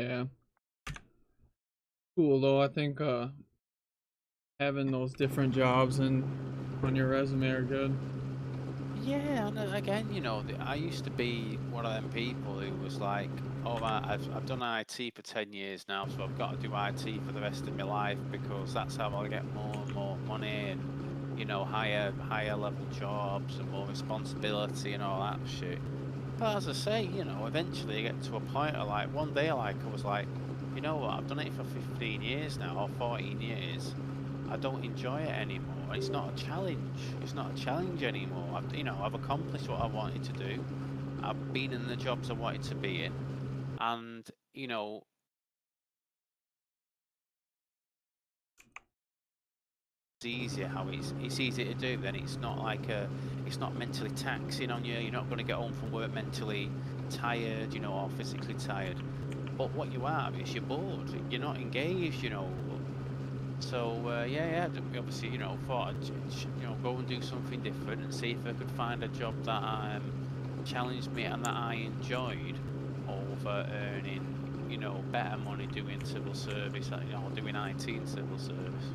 Yeah. Cool though. I think having those different jobs and on your resume are good. Yeah, and again, you know, I used to be one of them people who was like, "Oh, I've done IT for 10 years now, so I've got to do IT for the rest of my life because that's how I'll get more and more money and, you know, higher level jobs and more responsibility and all that shit." But as I say, you know, eventually you get to a point of like one day, like I was like, you know what, I've done it for 15 years now or 14 years. I don't enjoy it anymore. It's not a challenge. It's not a challenge anymore. You know, I've accomplished what I wanted to do. I've been in the jobs I wanted to be in, and you know, it's easier how it's easy to do. Then it's not like it's not mentally taxing on you. You're not going to get home from work mentally tired, you know, or physically tired. But what you are is you're bored. You're not engaged, you know. So yeah, we obviously, you know, thought I'd you know, go and do something different and see if I could find a job that challenged me and that I enjoyed over earning, you know, better money doing civil service, you know, doing IT and civil service.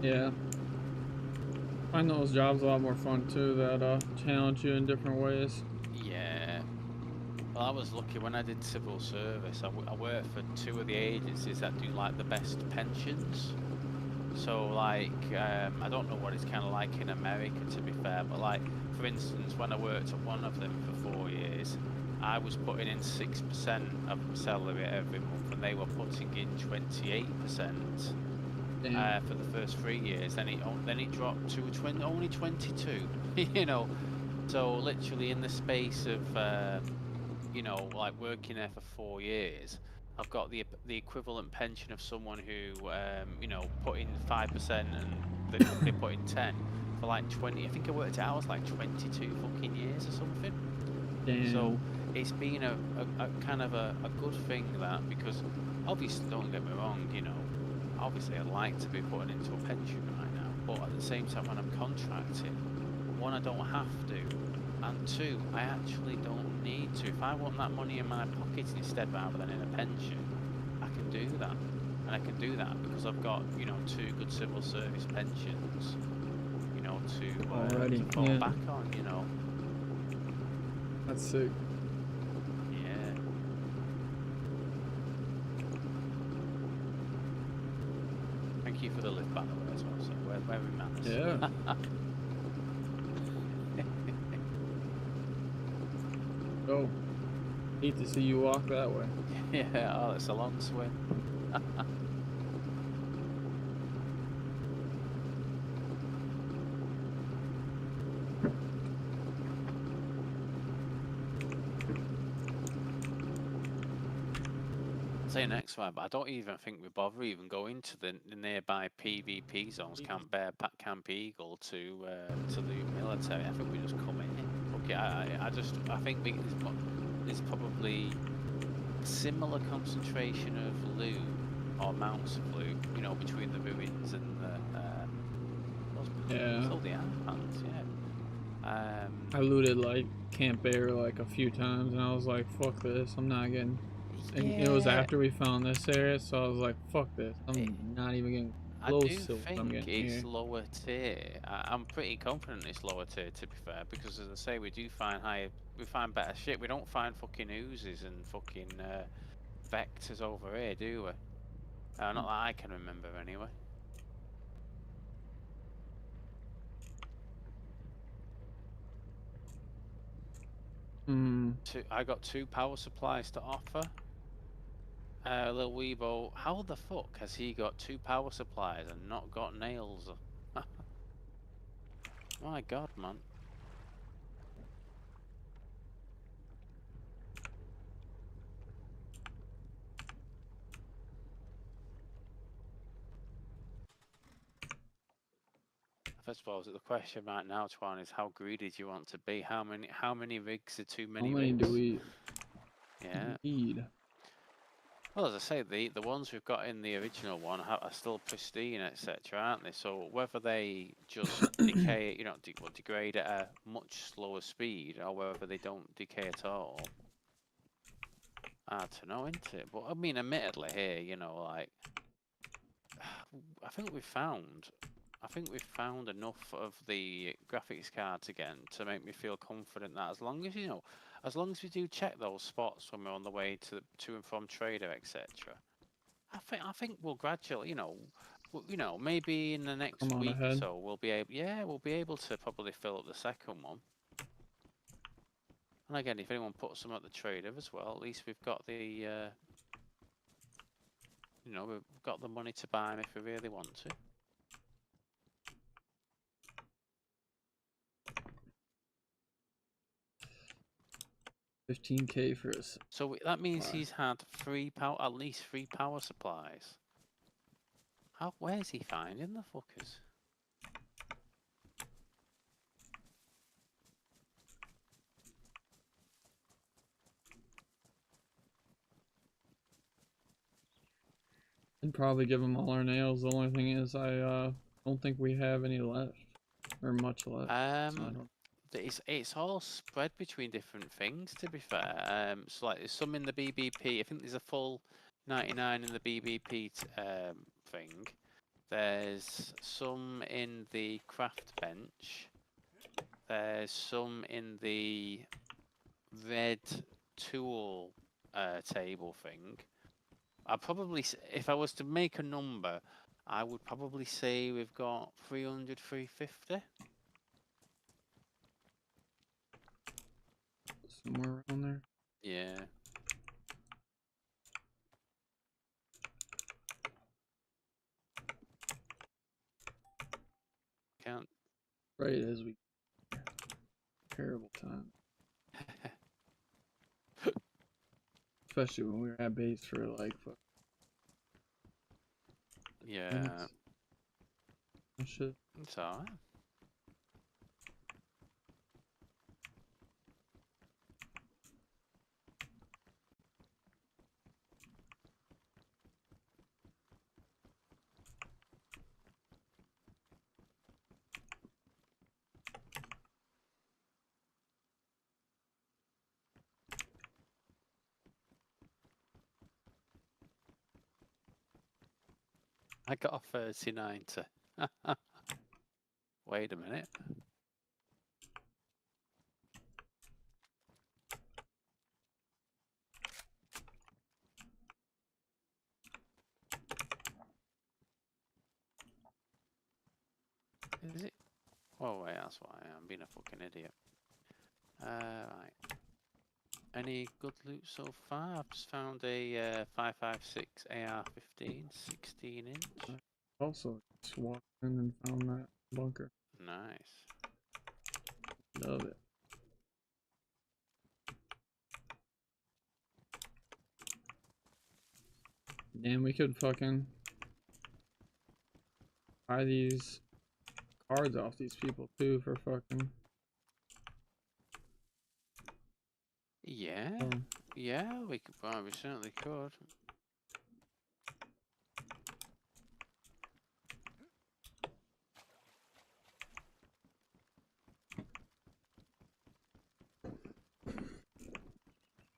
Yeah. Find those jobs a lot more fun too that challenge you in different ways. Yeah. Well, I was lucky when I did civil service. I worked for two of the agencies that do like the best pensions. So like, I don't know what it's kind of like in America, to be fair, but like, for instance, when I worked at one of them for 4 years, I was putting in 6% of my salary every month, and they were putting in 28% Damn. for the first 3 years. Then it dropped to only 22. You know, so literally in the space of you know, like working there for 4 years, I've got the equivalent pension of someone who, you know, put in 5% and the company put in 10 for like 20. I think I worked it out as like 22 fucking years or something. So Damn. it's been a kind of a good thing that because obviously, don't get me wrong, you know, obviously I'd like to be putting into a pension right now, but at the same time when I'm contracting, one, I don't have to, and two, I actually don't need to. If I want that money in my pocket instead rather than in a pension, I can do that. And I can do that because I've got, you know, two good civil service pensions, you know, Already. to fall Yeah. back on, you know. That's sick. Yeah. Thank you for the lift, by the way, as well. So we're in manners. Yeah. Oh, need to see you walk that way. Yeah. Oh, it's a long swim. Say next one, but I don't even think we bother even going to the nearby PvP zones, Camp Bear, Camp Eagle, to the military. I think we just come here. Fuck it. I think there's probably a similar concentration of loot or amounts of loot, you know, between the ruins and those pants. Yeah. Oh, they are pants. Yeah. I looted like Camp Air like a few times and I was like, fuck this. I'm not getting. And it was Yeah. after we found this area, so I was like, fuck this. I'm not even getting I close do to what I'm think getting it's here. lower tier. I'm pretty confident it's lower tier, to be fair, because as I say, we find better shit. We don't find fucking oozes and fucking vectors over here, do we? Not that I can remember, anyway. Hmm. I got two power supplies to offer. Little Weebo, how the fuck has he got two power supplies and not got nails? My God, man. I suppose the question right now, Twan, is how greedy do you want to be? How many rigs are too How many many do rigs? we Yeah. need? Well, as I say, the ones we've got in the original one are still pristine, etc., aren't they? So whether they just decay, you know, degrade at a much slower speed, or whether they don't decay at all, hard to know, isn't it? But I mean, admittedly, here, you know, like I think we've found enough of the graphics cards again to make me feel confident that as long as, you know, as long as we do check those spots when we're on the way to and from trader, etc. I think we'll gradually, you know, maybe in the next Come on week or ahead. so we'll be able to probably fill up the second one. And again, if anyone puts some at the trader as well, at least we've got the, you know, we've got the money to buy them if we really want to. $15K for us. So that means he's had at least 3 power supplies. Where's he finding the fuckers? I'd probably give them all our nails. The only thing is, I don't think we have any left, or much left. So it's all spread between different things, to be fair. So like there's some in the BBP. I think there's a full 99 in the BBP thing. There's some in the craft bench. There's some in the red tool table thing. I probably, if I was to make a number, I would probably say we've got 300, 350. somewhere around there. Yeah. Can't. Right as we. Terrible time. Especially when we were at base for like. Yeah. Shit. It's alright. I got a 39 to. Wait a minute. Is it? Oh wait, that's why I'm being a fucking idiot. Right. Any good loot so far? I've just found a 5.56 AR-15, 16 inch. Also, just walked in and found that bunker. Nice. Love it. Damn, we could fucking buy these cards off these people too for fucking. Yeah. Yeah, we could. Well, we certainly could.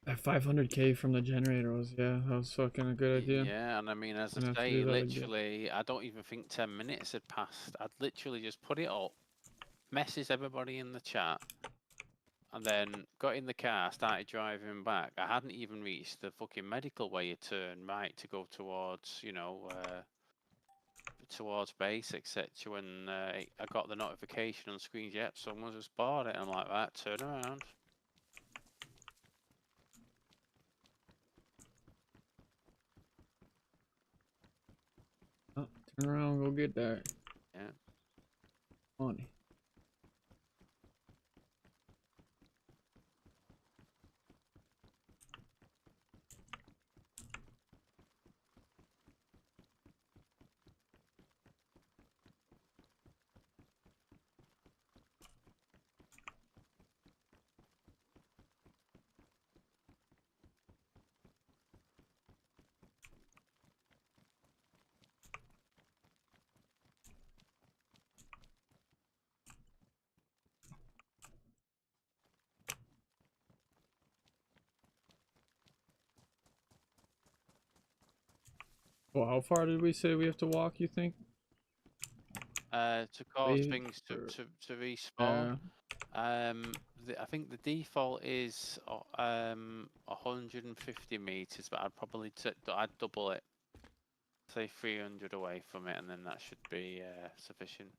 That 500K from the generator was, yeah, that was fucking a good idea. Yeah, and I mean, as I say, literally, I don't even think 10 minutes had passed. I'd literally just put it up, messaged everybody in the chat, and then got in the car, started driving back. I hadn't even reached the fucking medical where you turn right to go towards, you know, towards base, etc. When I got the notification on screen, yep, someone just bought it. I'm like, right, turn around. Oh, turn around, go get that. Yeah. Money. Well, how far did we say we have to walk, you think? To cause things to respawn. I think the default is 150 meters, but I'd double it. Say 300 away from it, and then that should be sufficient.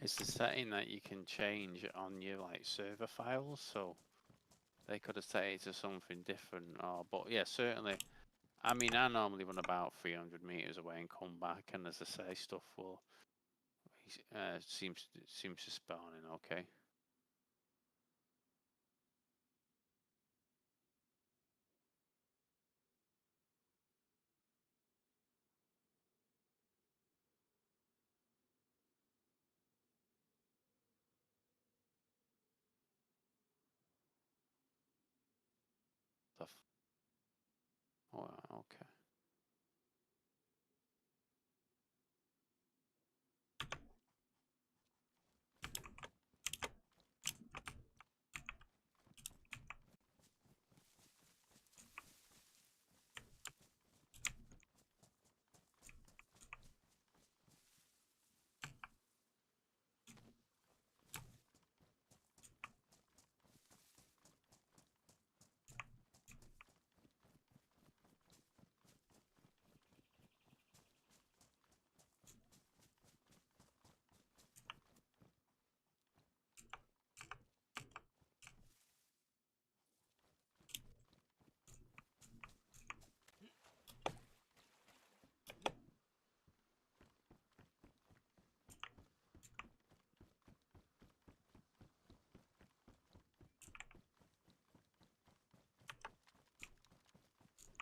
It's the setting that you can change on your server files, so they could have set it to something different. But yeah, certainly. I mean, I normally run about 300 meters away and come back, and as I say, stuff will seems to spawn in okay. Stuff. Oh, okay.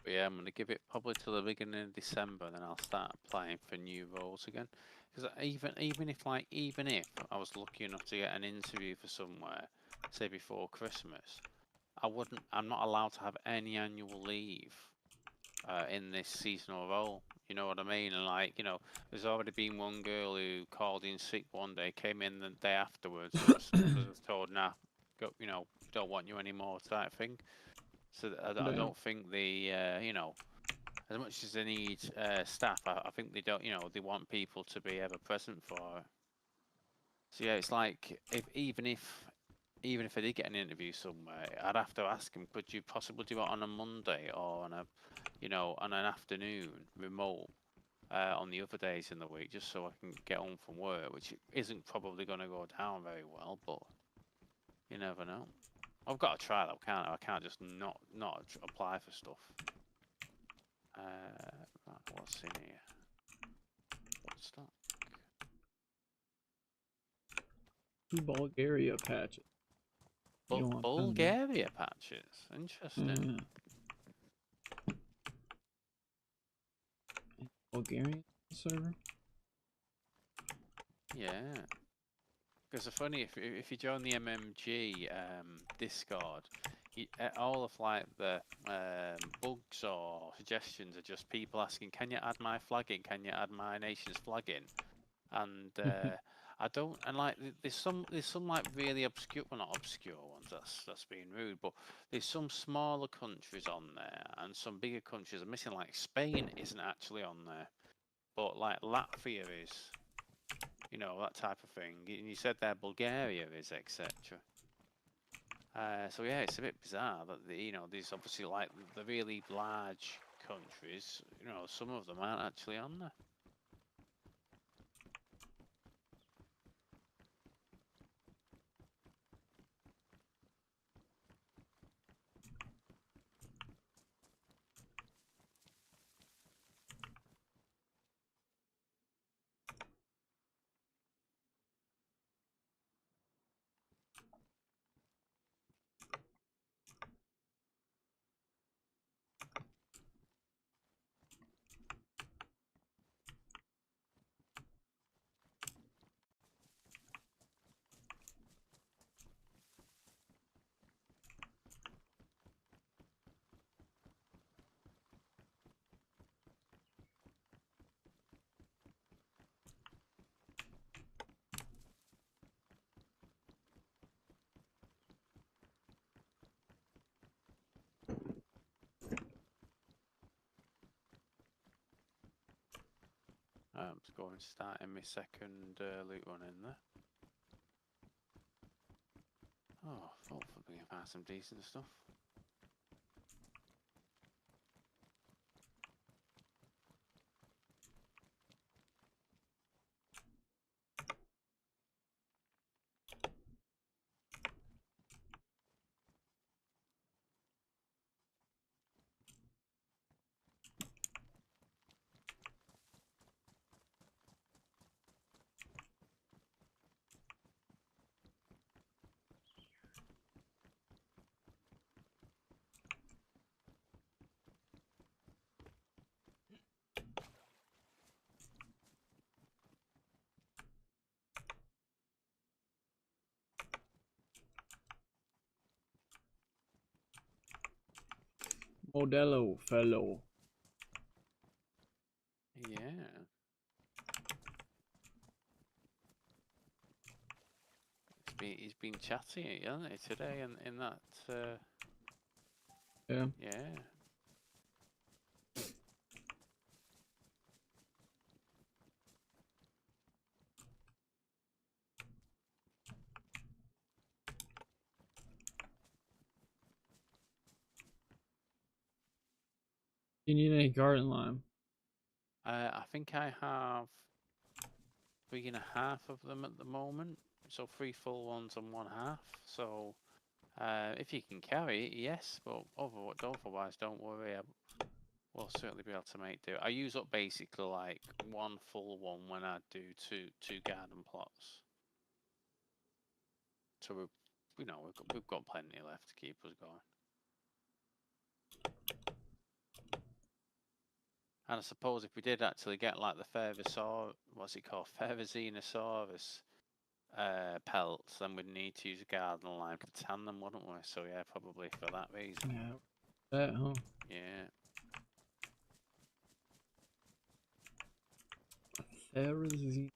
But yeah, I'm going to give it probably till the beginning of December, then I'll start applying for new roles again. Because even if I was lucky enough to get an interview for somewhere, say before Christmas, I'm not allowed to have any annual leave in this seasonal role. You know what I mean? And there's already been one girl who called in sick one day, came in the day afterwards, and was told, nah, go, don't want you anymore, type thing. So I don't think as much as they need staff, I think they don't, they want people to be ever present for it. So yeah, it's like even if I did get an interview somewhere, I'd have to ask them, could you possibly do it on a Monday or on on an afternoon remote on the other days in the week, just so I can get home from work, which isn't probably going to go down very well, but you never know. I've got to try that, can't I? I can't just not apply for stuff. Right, what's in here? Stock. 2 Bulgaria patches. Bulgaria patches? Interesting. Bulgarian server? Yeah. Because it's funny, if you join the MMG Discord, all of the bugs or suggestions are just people asking, can you add my flag in? Can you add my nation's flag in? And I don't, and there's some really obscure, well, not obscure ones, that's being rude, but there's some smaller countries on there and some bigger countries are missing. Like Spain isn't actually on there, but Latvia is. That type of thing. You said there Bulgaria is, etc. So yeah, it's a bit bizarre that these obviously the really large countries, some of them aren't actually on there. I'm just going starting my second loot run in there. Oh, hopefully we can find some decent stuff. Modelo fellow. Yeah. He's been chatty, hasn't he, today in that Yeah. yeah. You need any garden lime? I think I have 3.5 of them at the moment. So 3 full ones and 1/2. So if you can carry it, yes, but otherwise don't worry. We'll certainly be able to make do. I use up basically like 1 full one when I do two garden plots. So we've got plenty left to keep us going. And I suppose if we did actually get like the Fervozenosaurus pelts, then we'd need to use a garden lime to tan them, wouldn't we? So yeah, probably for that reason. Yeah. That, huh? Yeah. Fervozenosaurus.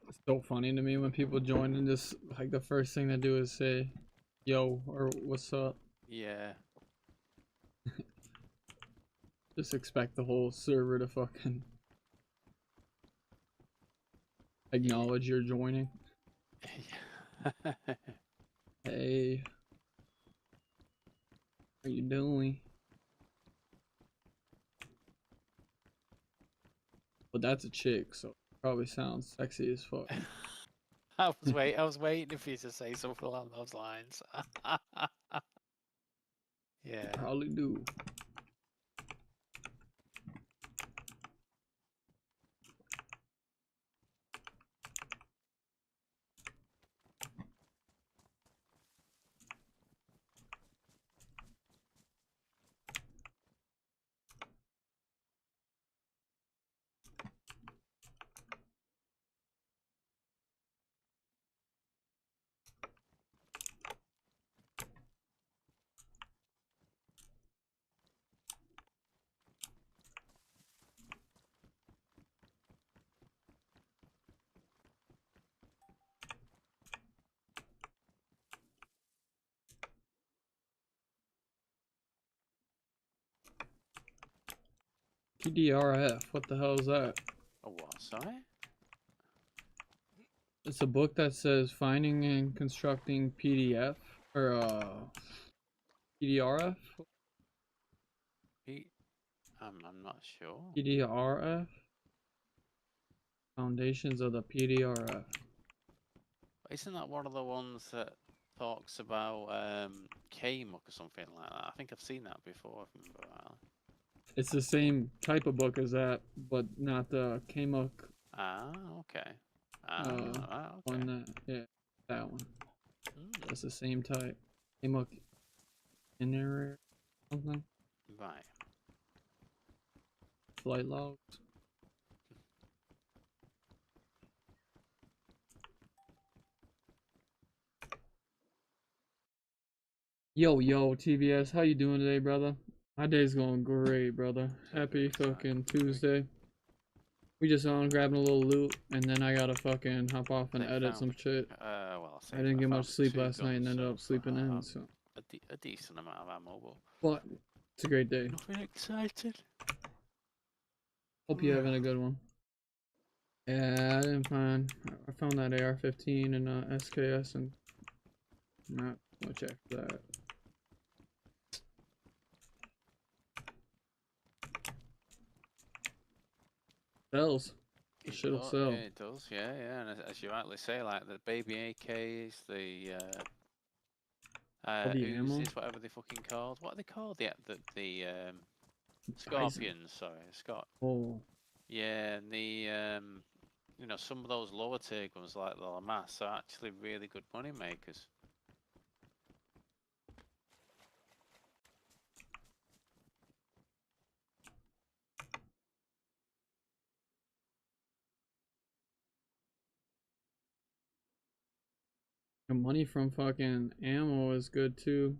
It's so funny to me when people join and just like the first thing they do is say, "Yo" or "What's up." Yeah. Just expect the whole server to fucking acknowledge you're joining. Hey, how you doing? But that's a chick, so it probably sounds sexy as fuck. I was waiting for you to say something along those lines. Yeah. Probably do. PDRF, what the hell is that? A what, sorry? It's a book that says finding and constructing PDF or PDRF. I'm not sure. PDRF. Foundations of the PDRF. Isn't that one of the ones that talks about KMUC or something like that? I think I've seen that before, if I remember rightly. It's the same type of book as that, but not the Kamuk Ah, okay. Ah, okay. one that, yeah, that one. That's the same type. Kamuk in there or something. Right. Flight logs. Yo, TBS, how you doing today, brother? My day's going great, brother. Happy fucking Tuesday. We just on grabbing a little loot, and then I gotta fucking hop off and edit some shit. Well, I didn't get much sleep last night and ended up sleeping in, so. A decent amount of ammo, But it's a great day. Nothing exciting. Hope you're having a good one. Yeah, I didn't find. I found that AR-15 and SKS, and not much after that. Sells. The shit'll sell. Yeah, it does. Yeah, and as you rightly say, like the baby AKs, the Uzis, whatever they fucking called. What are they called? The Scorpions. Sorry, Scott. Oh. Yeah, and the some of those lower tier guns like the Lamas are actually really good money makers. The money from fucking ammo is good too.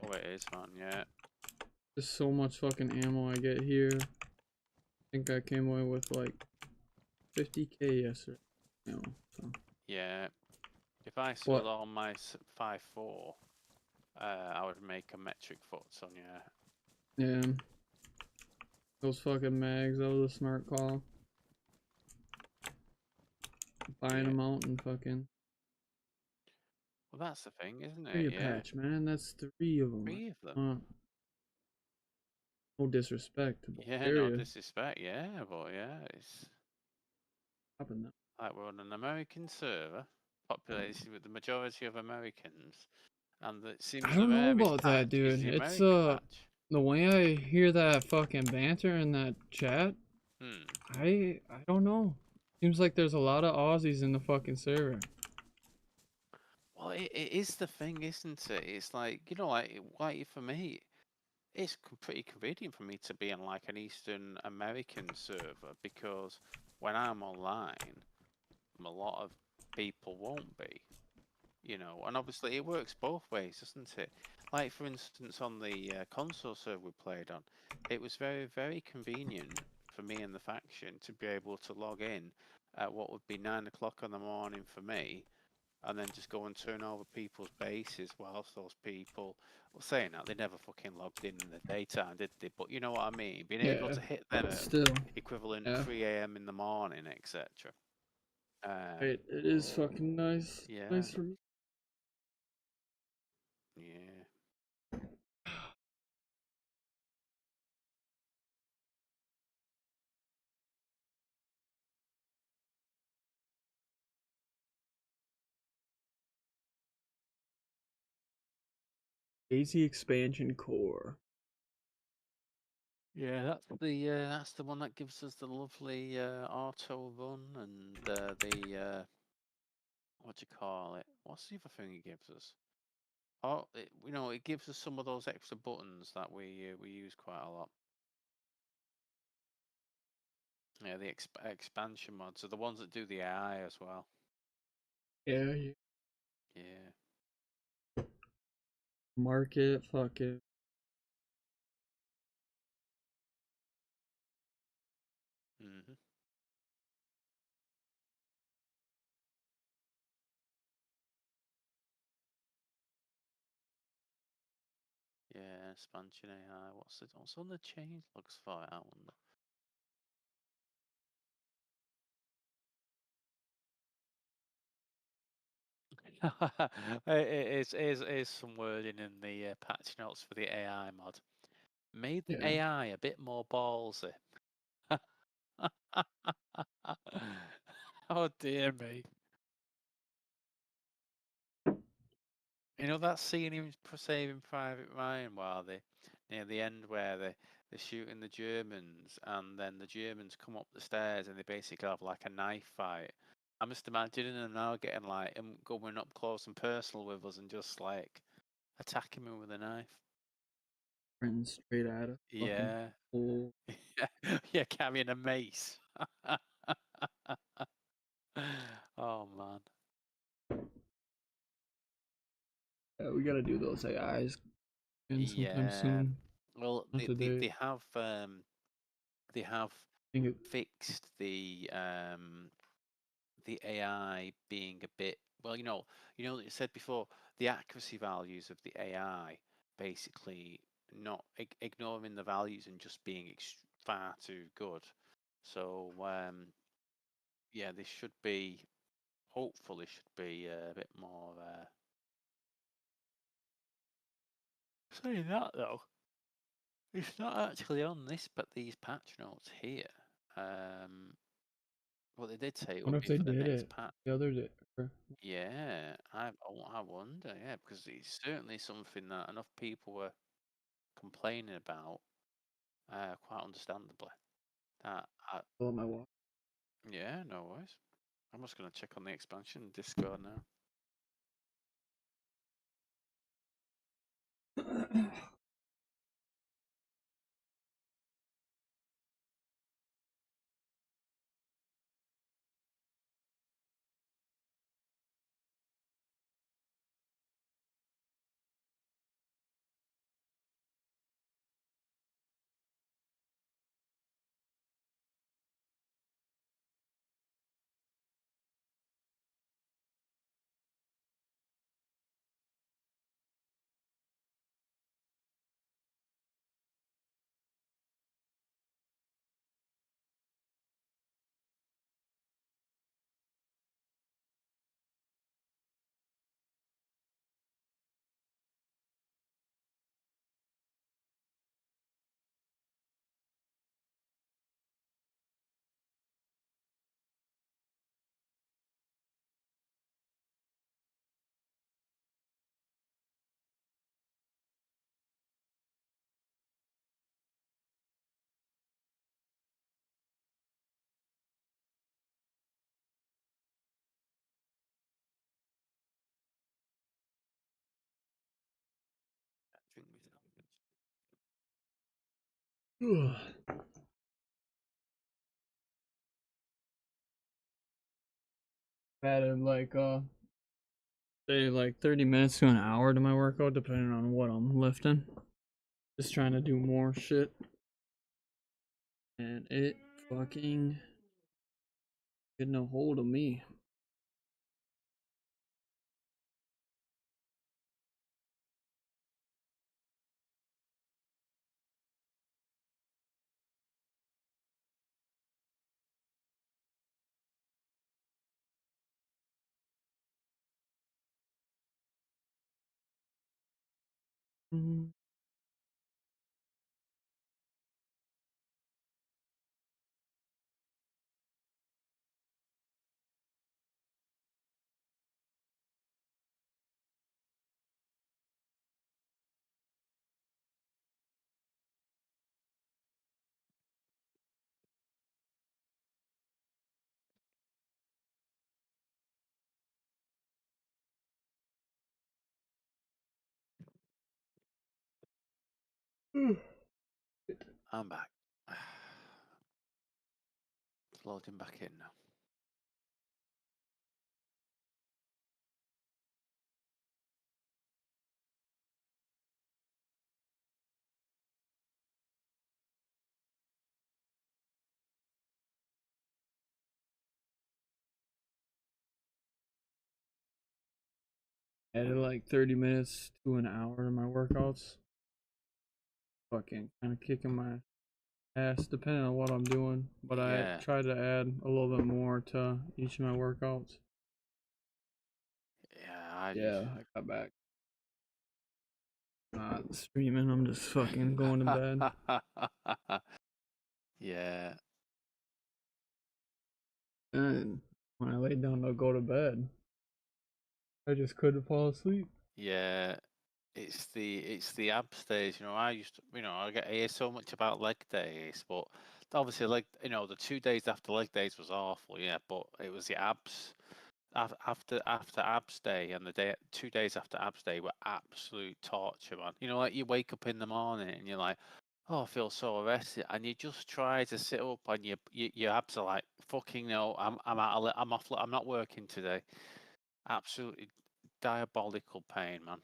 Oh, it is, man. Yeah. There's so much fucking ammo I get here. I think I came away with like 50k yesterday. So. Yeah. If I sold all my 5.4, I would make a metric foot on you. Yeah. Those fucking mags, that was a smart call. Buying them out and fucking. Well, that's the thing, isn't it? Three a patch, man. That's 3 of them. 3 of them. No disrespect to Yeah, Bulgaria. no disrespect. Yeah, but yeah, it's like we're on an American server, populated with the majority of Americans, and it seems I don't know about that, dude. It's the way I hear that fucking banter in that chat. I don't know. Seems like there's a lot of Aussies in the fucking server. Well, it is the thing, isn't it? It's like, like for me, it's pretty convenient for me to be on like an Eastern American server because when I'm online, a lot of people won't be, and obviously it works both ways, doesn't it? Like for instance, on the console server we played on, it was very, very convenient for me and the faction to be able to log in at what would be 9 o'clock in the morning for me, and then just go and turn over people's bases whilst those people, well, saying that, they never fucking logged in the daytime, did they? But you know what I mean? Being able to hit them at equivalent 3 AM in the morning, etc. It is fucking nice. Yeah. Nice for me. Yeah. Dayz expansion core. Yeah, that's the one that gives us the lovely auto run and the what do you call it? What's the other thing it gives us? Oh, it gives us some of those extra buttons that we use quite a lot. Yeah, the expansion mods are the ones that do the AI as well. Yeah. Yeah. Market, fuck it. Mhm. Yeah, expansion AI. What's on the change logs for it? I wonder. It is some wording in the patch notes for the AI mod. Made the AI a bit more ballsy. Oh dear me. You know that scene in Saving Private Ryan while near the end where they're shooting the Germans, and then the Germans come up the stairs and they basically have like a knife fight. I'm just imagining them now getting like going up close and personal with us and just like attacking me with a knife. Running straight at us. Fucking Yeah. full. Yeah, carrying a mace. Oh man. Yeah, we gotta do those AIs in sometime Yeah. soon. Well, Not today. they have I think it, fixed the AI being a bit, well, you said before, the accuracy values of the AI basically not ignoring the values and just being far too good. So yeah, this should be, hopefully should be a bit more saying that though, it's not actually on this, but these patch notes here. Well, they did say it wonder would if be they for the did next it patch. the other day. Yeah, I wonder, yeah, because it's certainly something that enough people were complaining about, quite understandably. That, Pull up my watch. yeah, no worries. I'm just going to check on the expansion Discord now. Added like say like 30 minutes to an hour to my workout depending on what I'm lifting. Just trying to do more shit. And it fucking getting a hold of me. Mm. I'm back. It's loading back in now. Added like 30 minutes to an hour to my workouts. Fucking kind of kicking my ass depending on what I'm doing. But I Yeah, try to add a little bit more to each of my workouts. yeah, Yeah, I got back. Not streaming, I'm just fucking going to bed. Yeah, And when I laid down to go to bed, I just couldn't fall asleep. yeah. it's the abs days. You know, I used to, I hear so much about leg days, but obviously, the 2 days after leg days was awful, yeah. But it was the abs after abs day and the 2 days after abs day were absolute torture, man. You know, like you wake up in the morning and you're like, oh, I feel so rested, and you just try to sit up and your abs are like, fucking no, I'm off, I'm not working today. Absolutely diabolical pain, man.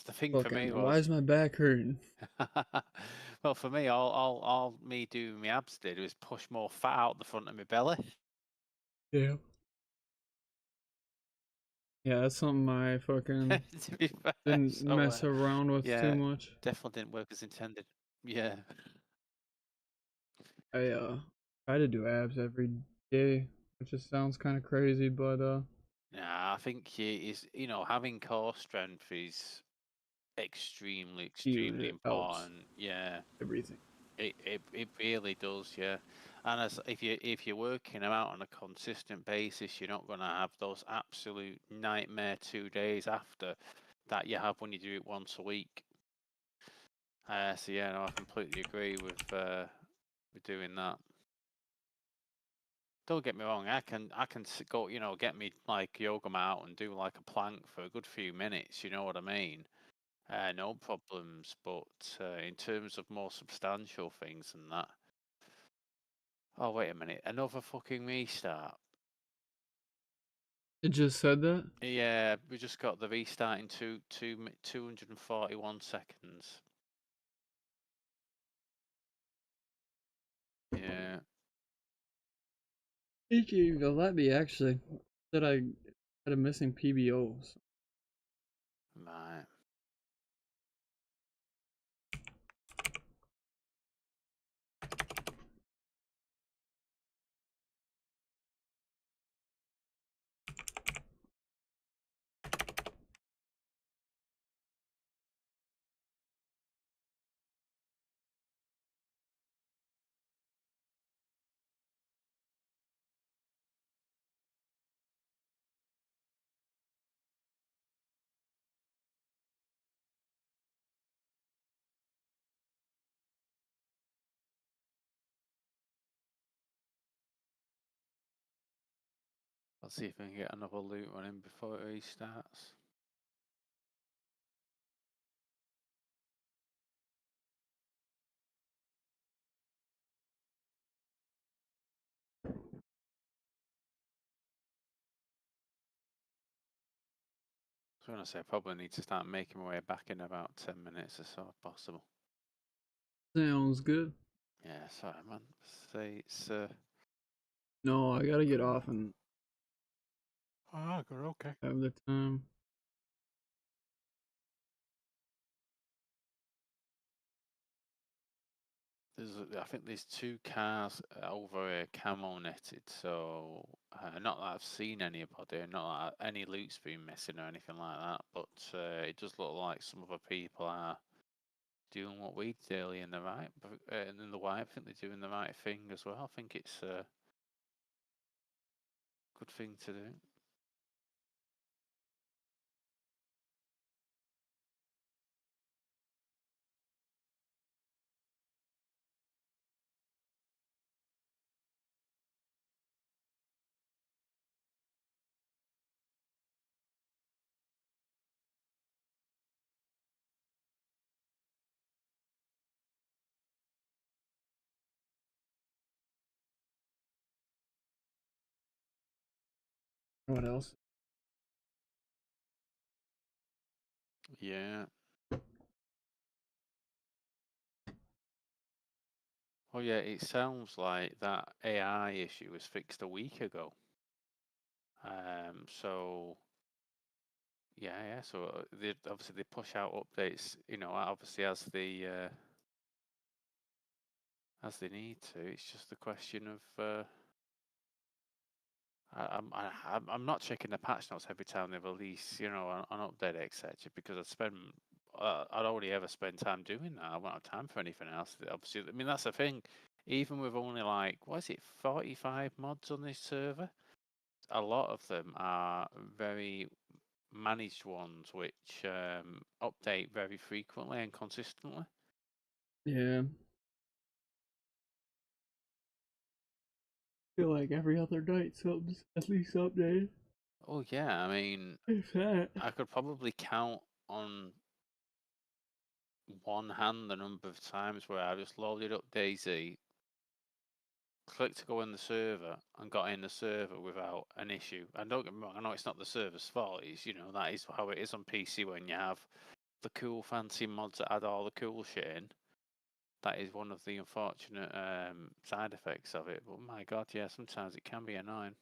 The thing for me Why was, is my back hurting? well, for me, all me doing my abs did was push more fat out the front of my belly. Yeah. Yeah, that's something I fucking To be fair, didn't so mess around with too yeah, much. definitely didn't work as intended. Yeah, I try to do abs every day, which just sounds kind of crazy, but nah, I think having core strength is huge. extremely It helps important. Yeah, everything. it really does. Yeah, and if you're working them out on a consistent basis, you're not gonna have those absolute nightmare 2 days after that you have when you do it once a week. So yeah, no, I completely agree with doing that. Don't get me wrong, I can go, get me like yoga mat out and do like a plank for a good few minutes. You know what I mean? No problems. But in terms of more substantial things than that. Oh wait a minute, another fucking restart. It just said that? Yeah, we just got the restart in 241 seconds. Yeah, Speaking of let me actually said I had a missing PBOs. right. Let's see if we can get another loot run in before it restarts. I was going to say I probably need to start making my way back in about 10 minutes or so if possible. Sounds good. Yeah, sorry man. Say it's No, I gotta get off and good, okay. have the time. I think there's two cars over here camo netted, so not that I've seen anybody, not that any loot's been missing or anything like that, but it does look like some other people are doing what we did earlier in the right, and in the white, I think they're doing the right thing as well. I think it's a good thing to do. What else? Yeah. Oh yeah, it sounds like that AI issue was fixed a week ago. So yeah. So they obviously they push out updates, obviously as they need to. It's just a question of I'm not checking the patch notes every time they release, an update, etc. Because I'd already ever spend time doing that. I won't have time for anything else. Obviously, I mean that's the thing. Even with only like 45 mods on this server, a lot of them are very managed ones, which update very frequently and consistently. Yeah. Feel like every other night something's at least updated. Oh yeah, I mean, If that. I could probably count on one hand the number of times where I just loaded up Dayz, clicked to go in the server, and got in the server without an issue. And don't get me wrong, I know it's not the server's fault. It's, you know, that is how it is on PC when you have the cool fancy mods that add all the cool shit in. That is one of the unfortunate side effects of it. But my god, yeah, sometimes it can be annoying.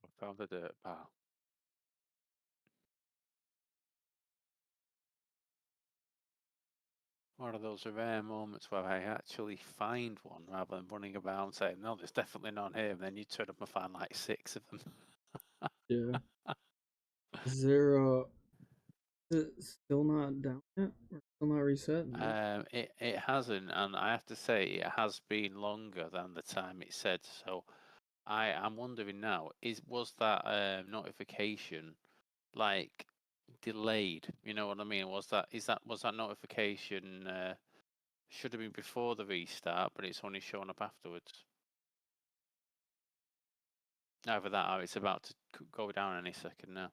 I found the dirt pile. One of those rare moments where I actually find one rather than running about saying, no, there's definitely none here. And then you turn up and find like 6 of them. Yeah. Is there is it still not down yet? Or still not reset? No. It hasn't, and I have to say it has been longer than the time it said. So I'm wondering now, was that notification like delayed? You know what I mean? Was that notification should have been before the restart, but it's only shown up afterwards? Either that or it's about to go down any second now.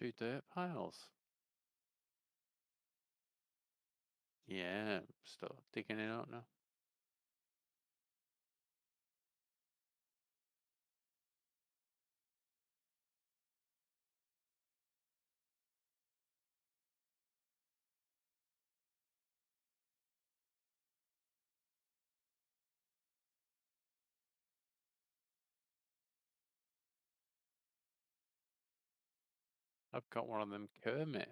Two dirt piles. Yeah, start digging it out now. I've got one of them Kermit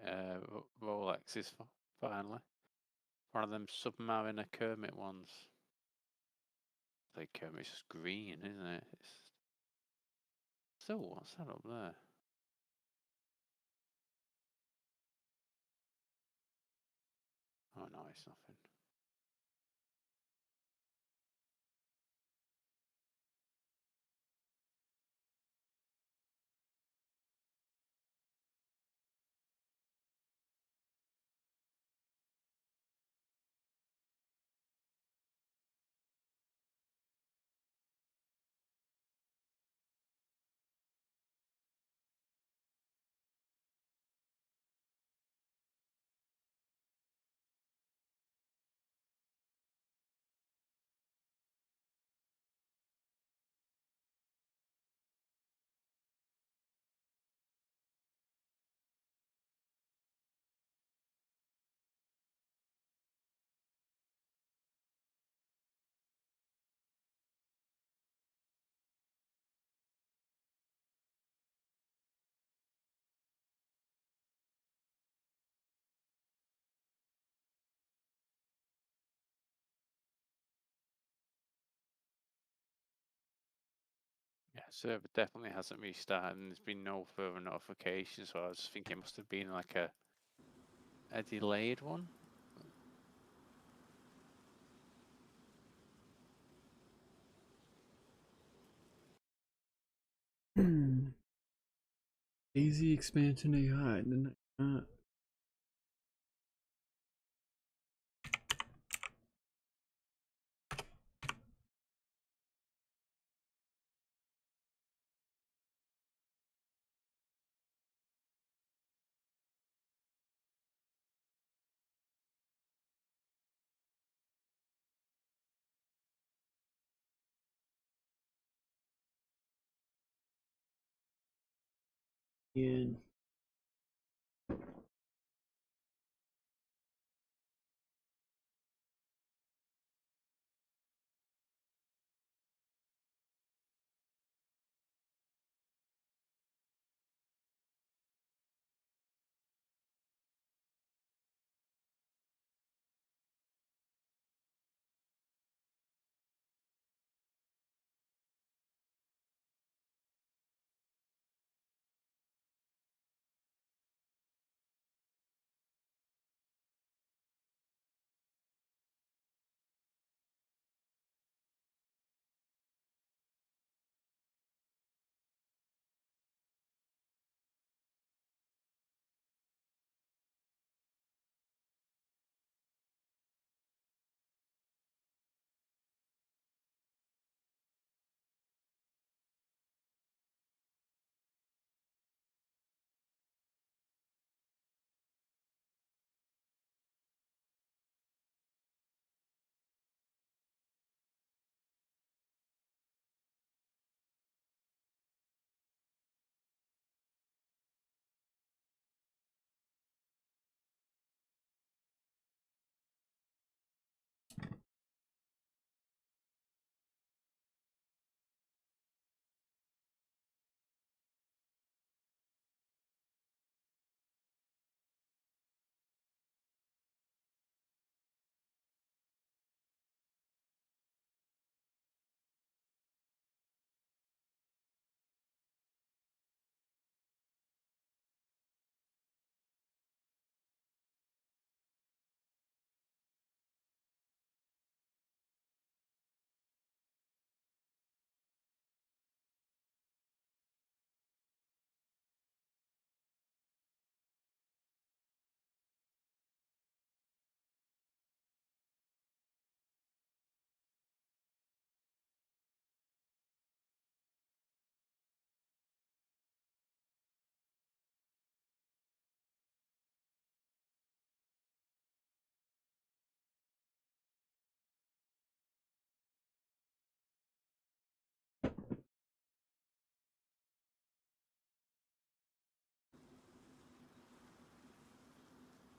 Rolexes finally. One of them Submariner Kermit ones. Like Kermit's just green, isn't it? So what's that up there? Oh no, it's nothing. server definitely hasn't restarted, and there's been no further notifications. So I was thinking it must have been like a delayed one. Easy expansion AI. And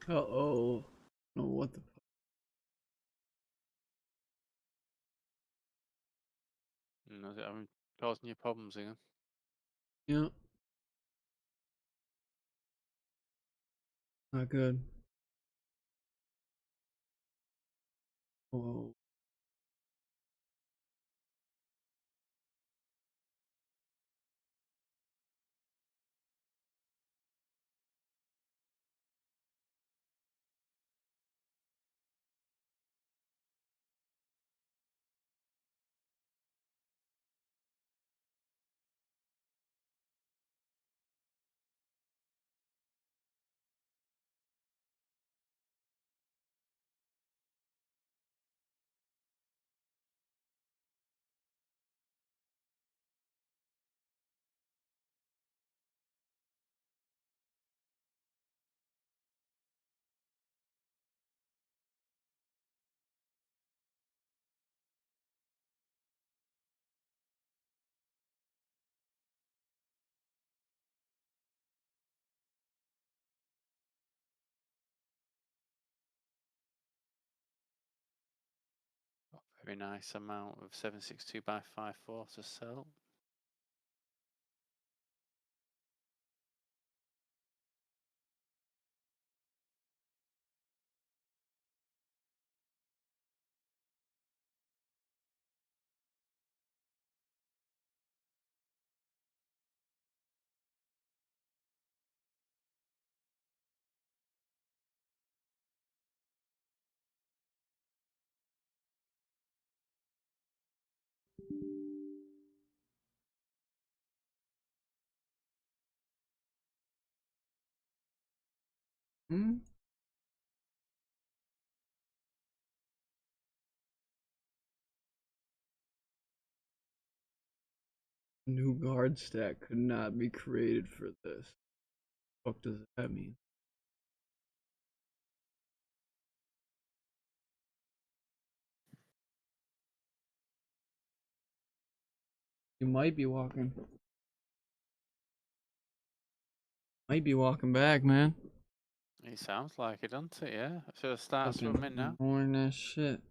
oh, no, what the? No, I'm causing you problems again. Yeah, not good. Oh, Very nice amount of 762 by 54 to sell. Hmm? New guard stack could not be created for this. What does that mean? You might be walking. Might be walking back, man. He sounds like it, doesn't it? Yeah. Should I start Fucking swimming now? boring as shit.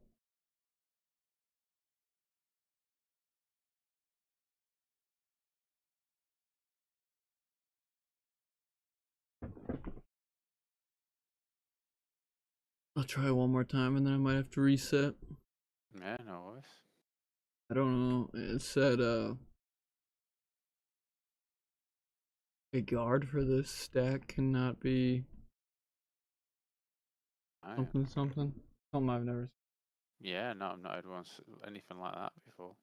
I'll try one more time and then I might have to reset. Yeah, no worries. I don't know. It said a guard for this stack cannot be Right. something something. Something I've never seen. Yeah, no, I've not heard once anything like that before.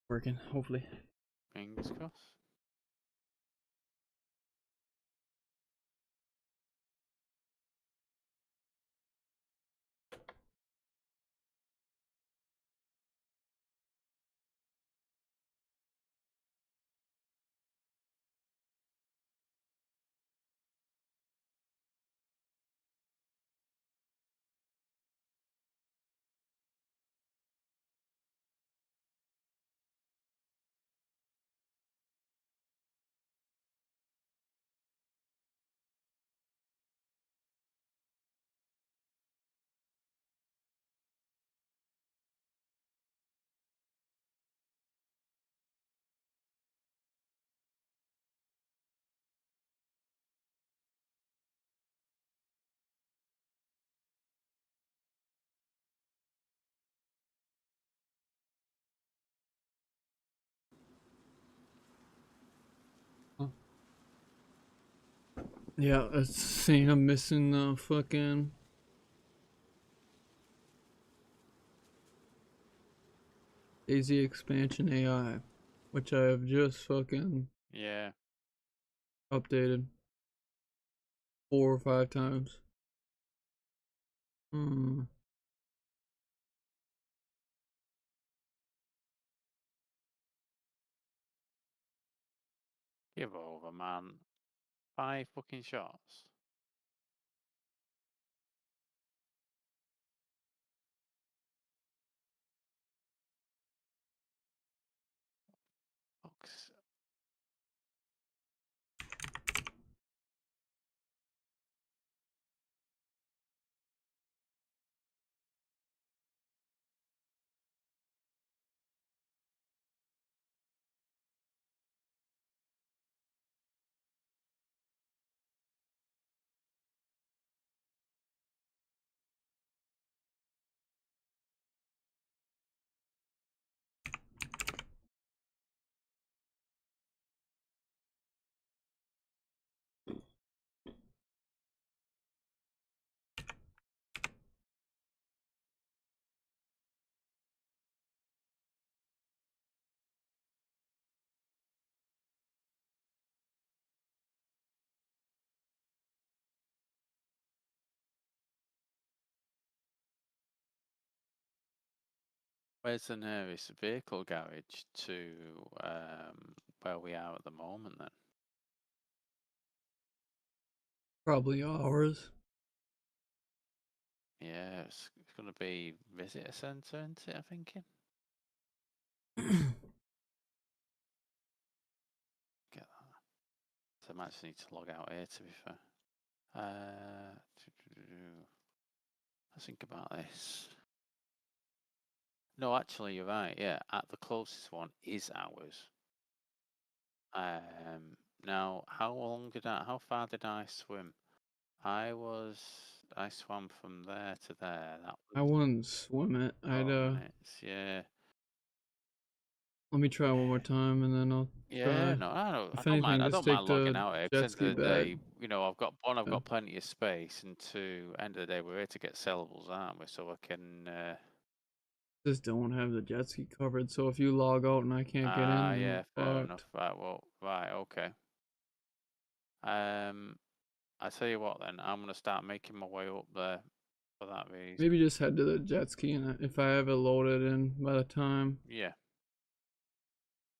Working, hopefully. Fingers crossed. Huh. Yeah, it's saying I'm missing the fucking Dayz expansion AI, which I have just fucking Yeah. updated 4 or 5 times. Hmm. Give over, man. 5 fucking shots. Fuck's. Where's the nearest vehicle garage to where we are at the moment then? Probably ours. Yeah, it's going to be visitor centre, isn't it, I'm thinking? Get that. So I might just need to log out here, to be fair. Let's think about this. No, actually, you're right. Yeah, at the closest one is ours. Now, how far did I swim? I swam from there to there. That I was wouldn't swim it. 12 minutes. Yeah. Let me try one more time and then I'll Yeah, try. no, I If don't mind. anything, I just don't take mind logging the out here. 'Cause jet end of ski the back. day, I've got I've Yeah. got plenty of space, and two, end of the day, we're here to get sellables, aren't we? So I can. Just don't have the jet ski covered, so if you log out and I can't get in, then Yeah, we're fair fucked. enough. Right, well, right, okay. I tell you what, then I'm gonna start making my way up there for that reason. Maybe just head to the jet ski, and if I have it loaded in by the time, Yeah.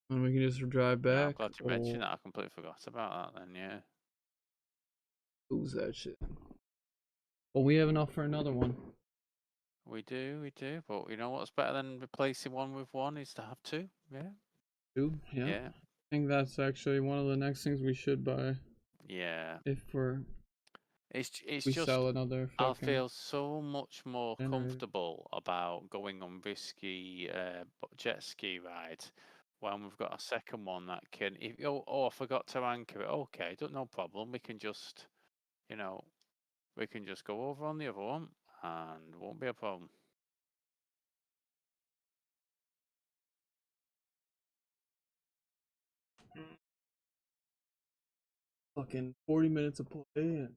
then we can just drive No, I'm back glad you or mentioned that. I completely forgot about that. Then, yeah. lose that shit. Well, we have enough for another one. We do. But you know what's better than replacing one with one is to have two. Yeah. Two? Yeah. Yeah. I think that's actually one of the next things we should buy Yeah. if It's we just sell another I'll fucking feel so much more generator. comfortable about going on risky jet ski rides when we've got a second one that can. If I forgot to anchor it. Okay, no problem. We can just you know we can just go over on the other one and won't be a problem. Fucking 40 minutes of play and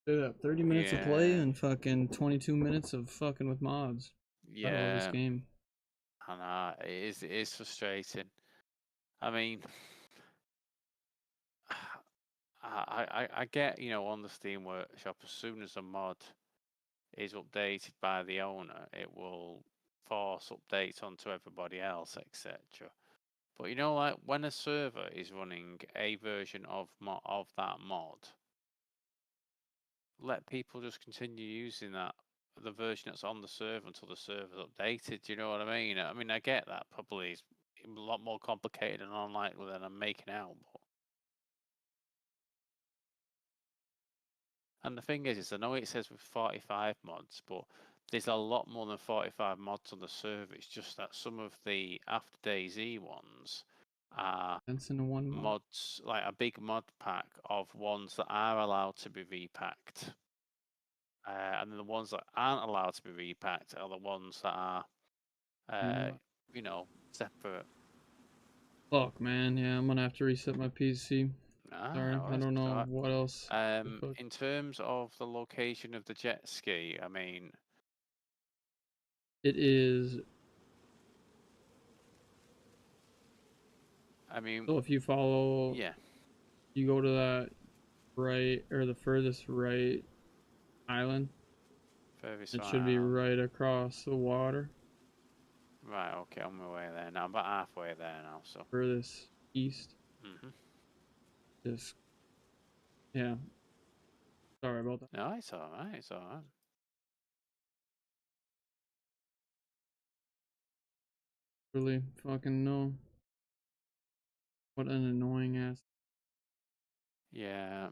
30 minutes of play Yeah, and fucking 22 minutes of fucking with mods. I love this yeah, game. and it is frustrating. I mean, I get on the Steam Workshop as soon as a mod is updated by the owner, it will force updates onto everybody else, etc. But like when a server is running a version of that mod, let people just continue using the version that's on the server until the server's updated. Do you know what I mean? I mean, I get that probably is a lot more complicated and unlikely than I'm making out. And the thing is I know it says with 45 mods, but there's a lot more than 45 mods on the server. It's just that some of the after Dayz ones are That's in one mod. mods, like a big mod pack of ones that are allowed to be repacked. And then the ones that aren't allowed to be repacked are the ones that are, separate. Fuck, man. Yeah, I'm gonna have to reset my PC. Sorry, No, I don't it's all know right. what else. In terms of the location of the jet ski, I mean, It is. So if you follow, yeah, you go to that right or the furthest right island. furthest It should be island. right across the water. Right, okay, on my way there now. I'm about halfway there now, so. Furthest east. Just yeah. Sorry about that. No, it's alright, it's alright. Really fucking no. What an annoying ass. Yeah.